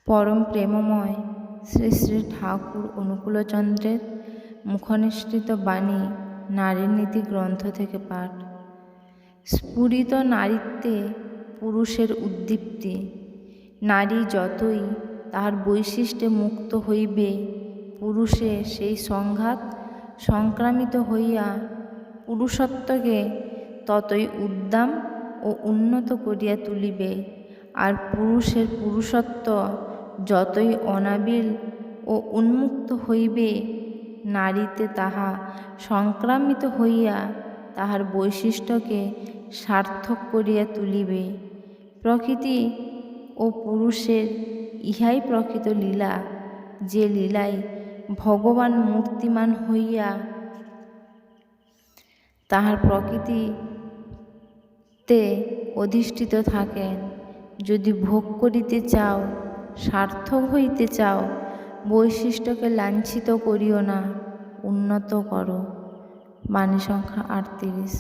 পরম প্রেমময় শ্রী শ্রী ঠাকুর অনুকূলচন্দ্রের মুখনিসৃত বাণী নারীর নীতি গ্রন্থ থেকে পাঠ। স্ফুরিত নারীত্বে পুরুষের উদ্দীপ্তি। নারী যতই তাহার বৈশিষ্ট্যে মুক্ত হইবে, পুরুষে সেই সংঘাত সংক্রামিত হইয়া পুরুষত্বকে ততই উদ্দাম ও উন্নত করিয়া তুলিবে। আর পুরুষের পুরুষত্ব যতই অনাবিল ও উন্মুক্ত হইবে, নারীতে তাহা সংক্রামিত হইয়া তাহার বৈশিষ্ট্যকে সার্থক করিয়া তুলিবে। প্রকৃতি ও পুরুষের ইহাই প্রকৃত লীলা, যে লীলায় ভগবান মূর্তিমান হইয়া তাহার প্রকৃতিতে অধিষ্ঠিত থাকেন। যদি ভোগ করিতে চাও, সার্থক হইতে চাও, বৈশিষ্ট্যকে লাঞ্ছিত করিও না, উন্নত করো। বাণী সংখ্যা 38।